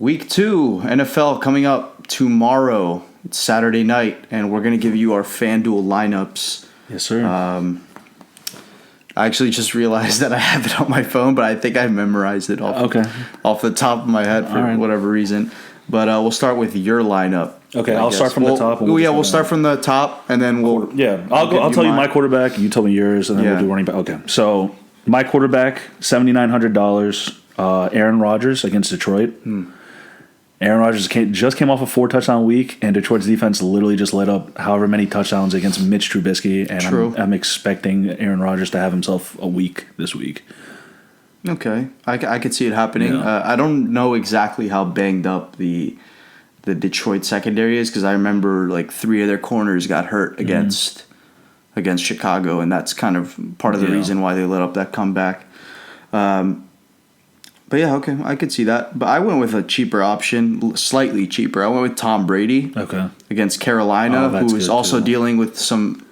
Week 2, NFL coming up tomorrow. It's Saturday night, and we're going to give you our FanDuel lineups. Yes, sir. I actually just realized that I have it on my phone, but I think I memorized it off the top of my head for whatever reason. But we'll start with your lineup. Okay, I'll start from the top. We'll start from the top, and then we'll... Yeah, I'll tell you my quarterback, you tell me yours, and then we'll do running back. Okay, so my quarterback, $7,900, Aaron Rodgers against Detroit. Aaron Rodgers just came off a 4-touchdown week, and Detroit's defense literally just let up however many touchdowns against Mitch Trubisky, and I'm expecting Aaron Rodgers to have himself a week this week. Okay, I could see it happening. Yeah. I don't know exactly how banged up the Detroit secondary is, because I remember like 3 of their corners got hurt against Chicago, and that's kind of part of the reason why they let up that comeback. But yeah, okay, I could see that. But I went with a cheaper option, slightly cheaper. I went with Tom Brady against Carolina, who is also dealing with some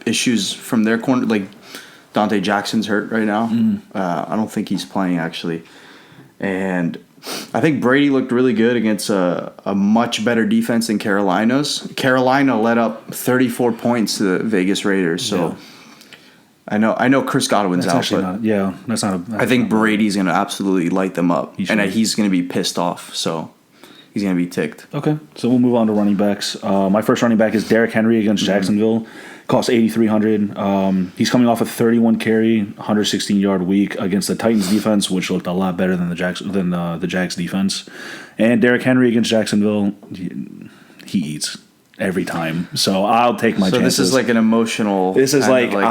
issues from their corner. Like, Dante Jackson's hurt right now. I don't think he's playing, actually. And I think Brady looked really good against a much better defense than Carolina's. Carolina let up 34 points to the Vegas Raiders, so... Yeah. I know Chris Godwin's out, but I think Brady's going to absolutely light them up, and he's going to be pissed off, so he's going to be ticked. Okay, so we'll move on to running backs. My first running back is Derrick Henry against Jacksonville. Costs $8,300. He's coming off a 31-carry, 116-yard week against the Titans defense, which looked a lot better than the Jags defense. And Derrick Henry against Jacksonville, he eats every time, so I'll take my chances. So this is like an emotional... This is I'm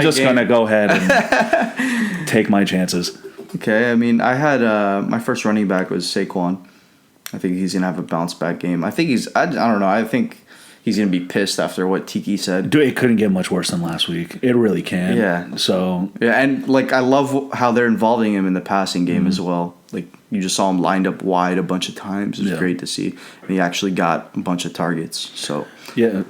just going to go ahead and take my chances. Okay, I mean, I had... my first running back was Saquon. I think he's going to have a bounce-back game. I think I don't know. I think he's going to be pissed after what Tiki said. Dude, it couldn't get much worse than last week. It really can. Yeah. So... Yeah, and, like, I love how they're involving him in the passing game as well. Like, you just saw him lined up wide a bunch of times. It was great to see. And he actually got a bunch of targets. So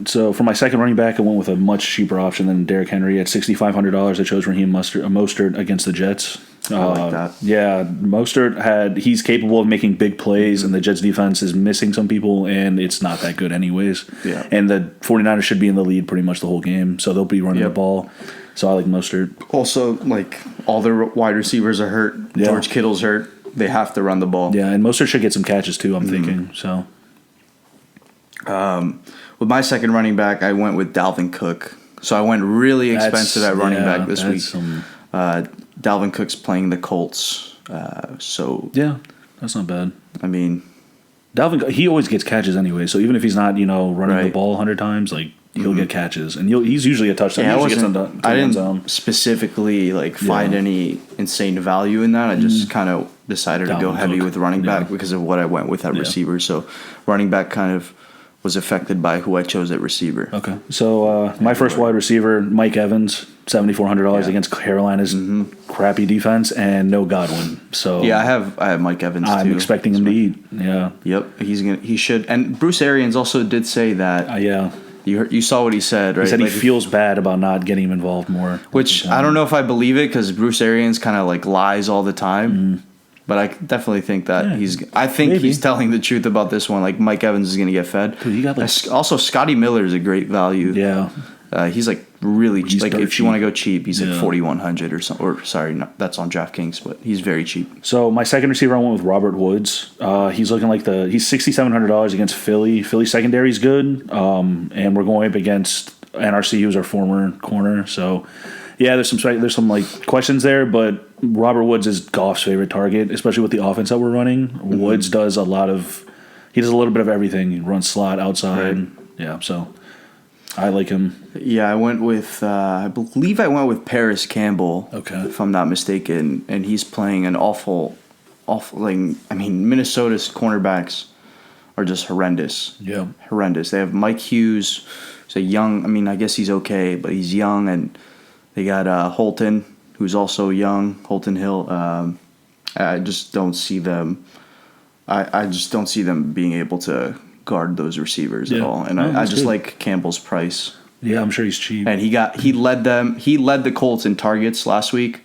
so for my second running back, I went with a much cheaper option than Derrick Henry. At $6,500, I chose Raheem Mostert against the Jets. I like that. Yeah, Mostert he's capable of making big plays, and the Jets defense is missing some people, and it's not that good anyways. Yeah. And the 49ers should be in the lead pretty much the whole game, so they'll be running the ball. So I like Mostert. Also, like, all their wide receivers are hurt. Yeah. George Kittle's hurt. They have to run the ball. Yeah, and Mostert should get some catches too, I'm thinking. So, with my second running back, I went with Dalvin Cook. So I went really expensive at running back this week. Dalvin Cook's playing the Colts. Yeah, that's not bad. I mean, Dalvin, he always gets catches anyway. So even if he's not, running the ball 100 times, like, he'll get catches, and he's usually a touchdown. Yeah, I didn't specifically find any insane value in that. I just kind of decided to go heavy with running back because of what I went with at receiver. So running back kind of was affected by who I chose at receiver. Okay, so my first wide receiver, Mike Evans, $7,400 against Carolina's crappy defense, and no Godwin. So yeah, I have Mike Evans. I'm expecting him to eat. Yeah. Yep. He should. And Bruce Arians also did say that. You saw what he said, right? He said he feels bad about not getting him involved more. Which I don't know if I believe it, because Bruce Arians kind of lies all the time. But I definitely think that he's telling the truth about this one. Like, Mike Evans is going to get fed. Dude, also, Scotty Miller is a great value. Yeah. He's really cheap. Like, if you want to go cheap, he's like 4,100 or something. Or sorry, that's on DraftKings, but he's very cheap. So my second receiver, I went with Robert Woods. He's looking like he's $6,700 against Philly. Philly secondary is good, and we're going up against NRC, who's our former corner. So yeah, there's some questions there, but Robert Woods is Goff's favorite target, especially with the offense that we're running. Woods does a little bit of everything. He runs slot, outside. Right. Yeah, so I like him. Yeah, I went with, I believe I went with Paris Campbell, if I'm not mistaken, and he's playing an awful, Minnesota's cornerbacks are just horrendous. Yeah. Horrendous. They have Mike Hughes, who's a young, I guess he's okay, but he's young, and they got Holton, who's also young, Holton Hill. I just don't see them, I just don't see them being able to guard those receivers at all. And I just like Campbell's price. Yeah, I'm sure he's cheap. And he led the Colts in targets last week.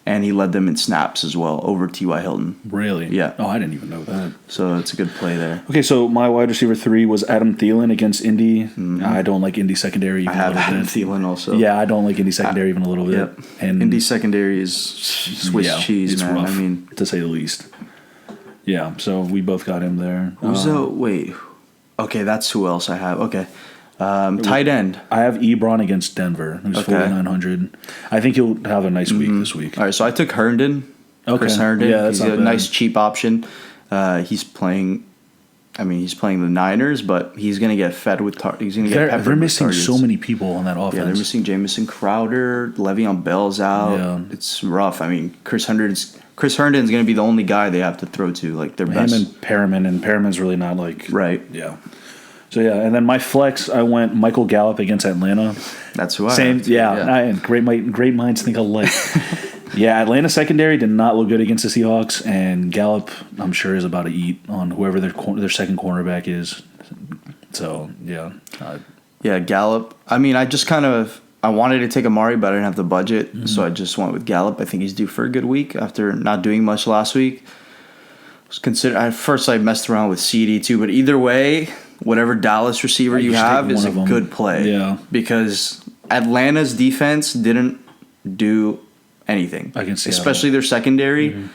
and he led them in snaps as well over T.Y. Hilton. Really? Yeah. Oh, I didn't even know that. So it's a good play there. Okay, so my wide receiver 3 was Adam Thielen against Indy. I don't like Indy secondary even I have Adam Thielen also. Yeah, I don't like Indy secondary even a little bit. Yep. And Indy secondary is Swiss cheese, it's man. rough, I mean, to say the least. Yeah, so we both got him there. wait. Okay, that's who else I have. Okay. Tight end. I have Ebron against Denver. Who's 4,900. I think he'll have a nice week this week. All right, so I took Herndon. Okay. Chris Herndon. Yeah, that's he's a nice cheap option. He's playing the Niners, but he's going to get fed with he's going to get peppered. They're missing with so many people on that offense. Yeah, they're missing Jamison Crowder, Le'Veon Bell's out. Yeah. It's rough. I mean, Chris Herndon's going to be the only guy they have to throw to, like their best. Him and Perriman's really not like right. Yeah. So yeah, and then my flex, I went Michael Gallup against Atlanta. That's who I Same. have. Yeah. Great minds think alike. Yeah, Atlanta secondary did not look good against the Seahawks, and Gallup, I'm sure, is about to eat on whoever their second cornerback is. So yeah. Yeah, Gallup. I mean, I wanted to take Amari, but I didn't have the budget, so I just went with Gallup. I think he's due for a good week after not doing much last week. At first I messed around with CD too, but either way, whatever Dallas receiver you have is a good play. Yeah. Because Atlanta's defense didn't do anything. I can see especially their secondary.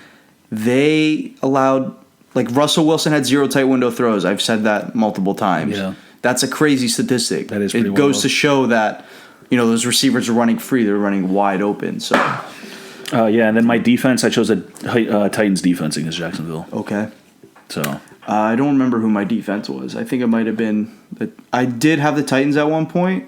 They allowed, like, Russell Wilson had 0 tight window throws. I've said that multiple times. Yeah. That's a crazy statistic. That is pretty It goes to show that, those receivers are running free. They're running wide open. So and then my defense, I chose the Titans defense against Jacksonville. Okay. So I don't remember who my defense was. I think it might have been I did have the Titans at one point.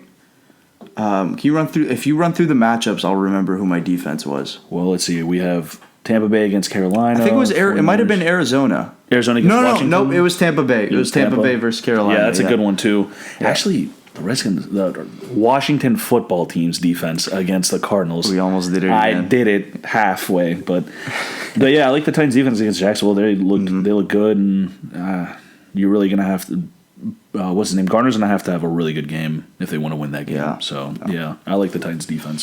If you run through the matchups, I'll remember who my defense was. Well, let's see. We have Tampa Bay against Carolina. I think it was it might have been Arizona. Arizona against Washington. No, it was Tampa Bay. It was Tampa Bay versus Carolina. Yeah, that's a good one too. Yeah. Actually, the Washington football team's defense against the Cardinals. We almost did it. I did it halfway, but yeah, I like the Titans defense against Jacksonville. They look good, and you're really gonna have to. What's his name? Garner's gonna have to have a really good game if they want to win that game. Yeah. So yeah, I like the Titans defense.